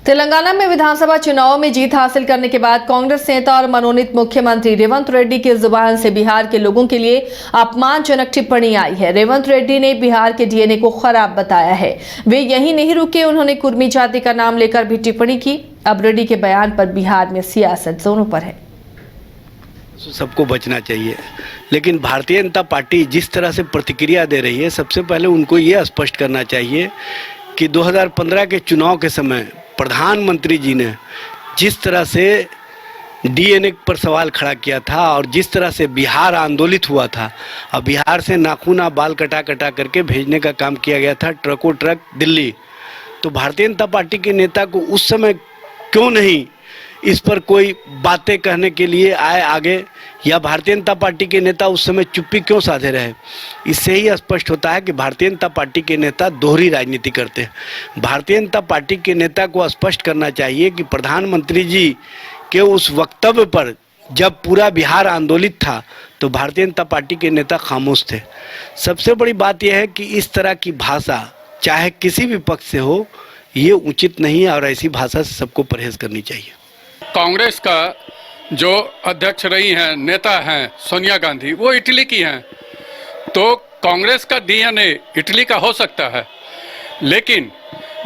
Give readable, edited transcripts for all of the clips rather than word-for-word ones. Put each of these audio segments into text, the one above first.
तेलंगाना में विधानसभा चुनाव में जीत हासिल करने के बाद कांग्रेस नेता और मनोनीत मुख्यमंत्री रेवंत रेड्डी की जुबान से बिहार के लोगों के लिए अपमानजनक टिप्पणी आई है। रेवंत रेड्डी ने बिहार के डीएनए को खराब बताया है। वे यही नहीं रुके, उन्होंने कुर्मी जाति का नाम लेकर भी टिप्पणी की। अब रेड्डी के बयान पर बिहार में सियासत जोरों पर है। सबको बचना चाहिए, लेकिन भारतीय जनता पार्टी जिस तरह से प्रतिक्रिया दे रही है, सबसे पहले उनको ये स्पष्ट करना चाहिए कि 2015 के चुनाव के समय प्रधानमंत्री जी ने जिस तरह से डीएनए पर सवाल खड़ा किया था और जिस तरह से बिहार आंदोलित हुआ था और बिहार से नाखून बाल कटा करके भेजने का काम किया गया था ट्रकों ट्रक दिल्ली, तो भारतीय जनता पार्टी के नेता को उस समय क्यों नहीं इस पर कोई बातें कहने के लिए आए आगे, या भारतीय जनता पार्टी के नेता उस समय चुप्पी क्यों साधे रहे। इससे ही स्पष्ट होता है कि भारतीय जनता पार्टी के नेता दोहरी राजनीति करते हैं। भारतीय जनता पार्टी के नेता को स्पष्ट करना चाहिए कि प्रधानमंत्री जी के उस वक्तव्य पर जब पूरा बिहार आंदोलित था तो भारतीय जनता पार्टी के नेता खामोश थे। सबसे बड़ी बात यह है कि इस तरह की भाषा चाहे किसी भी पक्ष से हो, ये उचित नहीं है और ऐसी भाषा से सबको परहेज करनी चाहिए। कांग्रेस का जो अध्यक्ष रही हैं, नेता हैं सोनिया गांधी, वो इटली की हैं, तो कांग्रेस का डीएनए इटली का हो सकता है, लेकिन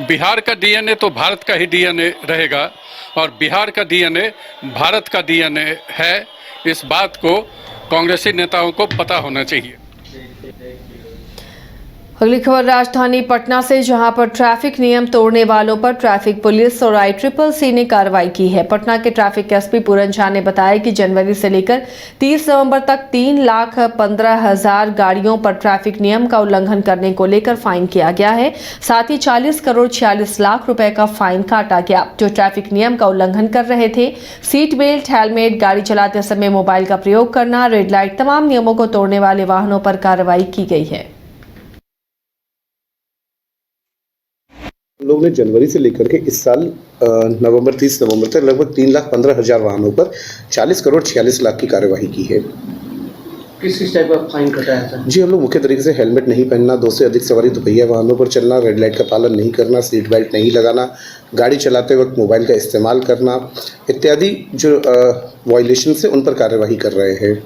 बिहार का डीएनए तो भारत का ही डीएनए रहेगा और बिहार का डीएनए भारत का डीएनए है। इस बात को कांग्रेसी नेताओं को पता होना चाहिए। अगली खबर राजधानी पटना से, जहां पर ट्रैफिक नियम तोड़ने वालों पर ट्रैफिक पुलिस और ICCC ने कार्रवाई की है। पटना के ट्रैफिक एसपी पूरन झा ने बताया कि जनवरी से लेकर 30 नवंबर तक 3,15,000 गाड़ियों पर ट्रैफिक नियम का उल्लंघन करने को लेकर फाइन किया गया है। साथ ही 40 करोड़ 46 लाख रुपए का फाइन काटा गया। जो ट्रैफिक नियम का उल्लंघन कर रहे थे, सीट बेल्ट, हेलमेट, गाड़ी चलाते समय मोबाइल का प्रयोग करना, रेड लाइट, तमाम नियमों को तोड़ने वाले वाहनों पर कार्रवाई की गई है। लोग ने जनवरी से लेकर के इस साल 30 नवंबर तक लगभग 3,15,000 वाहनों पर 40 करोड़ 46 लाख की कार्यवाही की है। किस टाइप का फाइन कटाया था? जी, हम लोग मुख्य तरीके से हेलमेट नहीं पहनना, 2 से अधिक सवारी दोपहिया वाहनों पर चलना, रेड लाइट का पालन नहीं करना, सीट बेल्ट नहीं लगाना, गाड़ी चलाते वक्त मोबाइल का इस्तेमाल करना इत्यादि जो वायलेशन से उन पर कार्यवाही कर रहे हैं।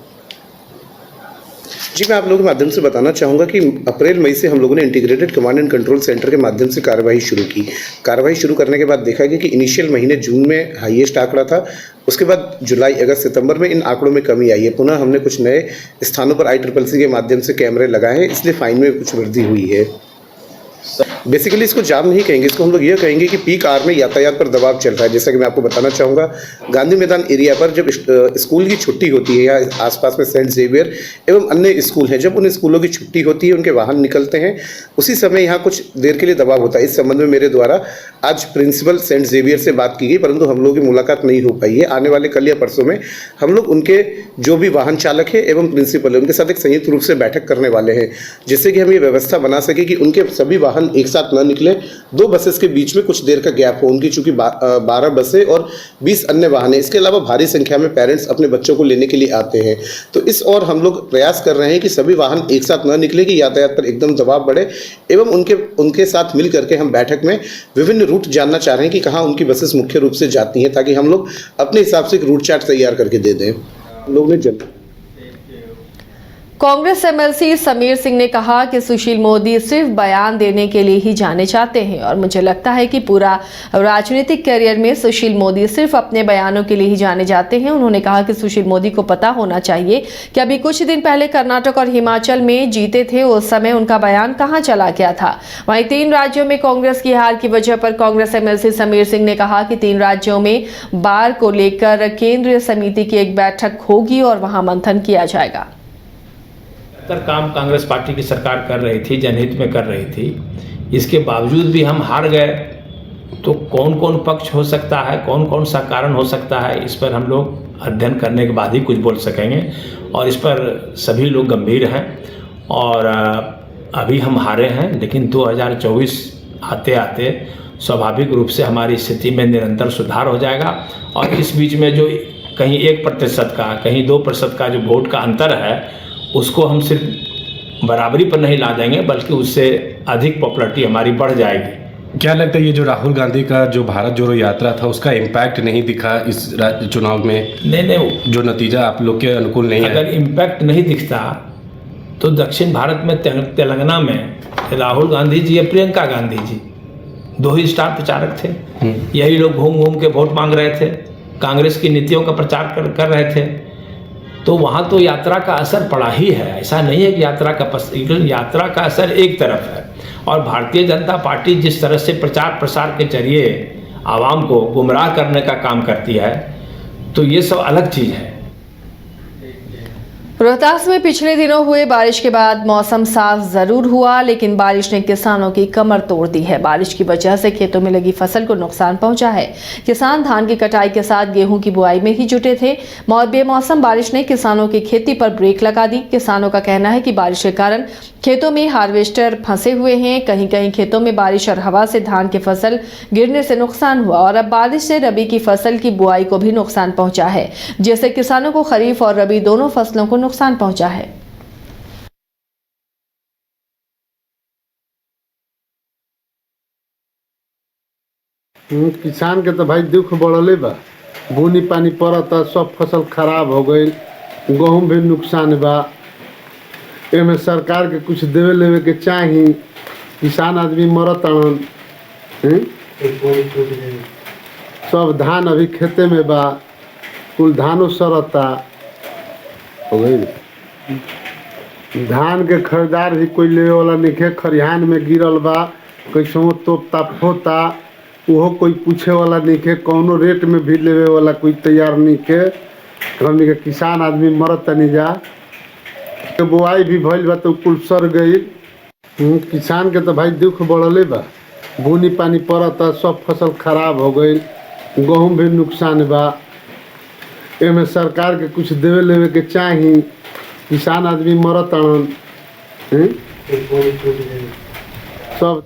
जी, मैं आप लोगों के माध्यम से बताना चाहूँगा कि अप्रैल मई से हम लोगों ने integrated command and control centre के माध्यम से कार्रवाई शुरू की। कार्रवाई शुरू करने के बाद देखा गया कि इनिशियल महीने जून में हाईएस्ट आंकड़ा था, उसके बाद जुलाई, अगस्त, सितंबर में इन आंकड़ों में कमी आई है। पुनः हमने कुछ नए स्थानों पर ICCC के माध्यम से कैमरे लगाए हैं, इसलिए फाइन में कुछ वृद्धि हुई है। बेसिकली इसको जाम नहीं कहेंगे, इसको हम लोग ये कहेंगे कि पीक आवर में यातायात पर दबाव चल रहा है। जैसा कि मैं आपको बताना चाहूँगा, गांधी मैदान एरिया पर जब स्कूल की छुट्टी होती है या आसपास में सेंट जेवियर एवं अन्य स्कूल हैं, जब उन स्कूलों की छुट्टी होती है, उनके वाहन निकलते हैं, उसी समय यहाँ कुछ देर के लिए दबाव होता है। इस संबंध में मेरे द्वारा आज प्रिंसिपल सेंट जेवियर से बात की गई, परंतु हम लोगों की मुलाकात नहीं हो पाई है। आने वाले कल या परसों में हम लोग उनके जो भी वाहन चालक है एवं प्रिंसिपल है, उनके साथ एक संयुक्त रूप से बैठक करने वाले हैं, जिससे कि हम ये व्यवस्था बना सके कि उनके सभी वाहन एक साथ न निकले। 2 बसेस के बीच में कुछ देर का गैप हो। उनकी चूंकि 12 बसें और 20 अन्य वाहन है, इसके अलावा भारी संख्या में पेरेंट्स अपने बच्चों को लेने के लिए आते हैं, तो इस और हम लोग प्रयास कर रहे हैं कि सभी वाहन एक साथ न निकले, कि यातायात पर एकदम दबाव बढ़े, एवं उनके साथ मिल करके हम बैठक में विभिन्न रूट जानना चाह रहे हैं कि कहाँ उनकी बसेस मुख्य रूप से जाती हैं, ताकि हम लोग अपने हिसाब से एक रूट चार्ट तैयार करके दे दें। लोग ने कांग्रेस MLC समीर सिंह ने कहा कि सुशील मोदी सिर्फ बयान देने के लिए ही जाने जाते हैं और मुझे लगता है कि पूरा राजनीतिक करियर में सुशील मोदी सिर्फ अपने बयानों के लिए ही जाने जाते हैं। उन्होंने कहा कि सुशील मोदी को पता होना चाहिए कि अभी कुछ दिन पहले कर्नाटक और हिमाचल में जीते थे, उस समय उनका बयान कहां चला गया था। वहीं 3 राज्यों में कांग्रेस की हार की वजह पर कांग्रेस MLC समीर सिंह ने कहा कि 3 राज्यों में बार को लेकर केंद्रीय समिति की एक बैठक होगी और वहां मंथन किया जाएगा। काम कांग्रेस पार्टी की सरकार कर रही थी, जनहित में कर रही थी, इसके बावजूद भी हम हार गए, तो कौन कौन पक्ष हो सकता है, कौन कौन सा कारण हो सकता है, इस पर हम लोग अध्ययन करने के बाद ही कुछ बोल सकेंगे। और इस पर सभी लोग गंभीर हैं और अभी हम हारे हैं, लेकिन 2024 आते आते स्वाभाविक रूप से हमारी स्थिति में निरंतर सुधार हो जाएगा। और इस बीच में जो कहीं 1% का, कहीं 2% का जो वोट का अंतर है, उसको हम सिर्फ बराबरी पर नहीं ला देंगे, बल्कि उससे अधिक पॉपुलैरिटी हमारी बढ़ जाएगी। क्या लगता है ये जो राहुल गांधी का जो भारत जोड़ो यात्रा था उसका इम्पैक्ट नहीं दिखा इस चुनाव में? नहीं, जो नतीजा आप लोग के अनुकूल नहीं अगर है? इम्पैक्ट नहीं दिखता तो दक्षिण भारत में तेलंगाना में राहुल गांधी जी या प्रियंका गांधी जी 2 ही स्टार प्रचारक थे। यही लोग घूम घूम के वोट मांग रहे थे, कांग्रेस की नीतियों का प्रचार कर रहे थे। तो वहाँ तो यात्रा का असर पड़ा ही है, ऐसा नहीं है कि यात्रा का असर एक तरफ है। और भारतीय जनता पार्टी जिस तरह से प्रचार प्रसार के जरिए आवाम को गुमराह करने का काम करती है, तो ये सब अलग चीज़ है। रोहतास में पिछले दिनों हुए बारिश के बाद मौसम साफ जरूर हुआ, लेकिन बारिश ने किसानों की कमर तोड़ दी है। बारिश की वजह से खेतों में लगी फसल को नुकसान पहुंचा है। किसान धान की कटाई के साथ गेहूं की बुआई में ही जुटे थे। बेमौसम बारिश ने किसानों की खेती पर ब्रेक लगा दी। किसानों का कहना है कि बारिश के कारण खेतों में हार्वेस्टर फंसे हुए हैं। कहीं कहीं खेतों में बारिश और हवा से धान की फसल गिरने से नुकसान हुआ और अब बारिश से रबी की फसल की बुआई को भी नुकसान पहुंचा है, जिससे किसानों को खरीफ और रबी दोनों फसलों को नुकसान पहुंचा है। किसान के तो भाई दुख बढ़ले बा। बुनी पानी पड़ता, सब फसल खराब हो गई, गेहूँ भी नुकसान बा। एमे सरकार के कुछ देवे लेवे के चाही, किसान आदमी मरत अड़न। सब धान अभी खेते में बा, कुल धानो सड़ता हो गई। धान के खरीदार भी कोई लेवे वाला नहीं, खरिहान में गिरल बा, कैसो तोपता फोता, वो कोई पूछे वाला नहीं, कौनो रेट में भी लेवे वाला कोई तैयार नहीं के। हमनी के किसान आदमी मरत नहीं जा। बुआई भी भइल बा तो कुल सड़ गई। किसान के तो भाई दुख बढ़ले बा। बुनी पानी पड़ता, सब फसल खराब हो गई, गेहूँ भी नुकसान बा। एमे सरकार के कुछ देवे लेवे के चाही, किसान आदमी मरत अड़न। सब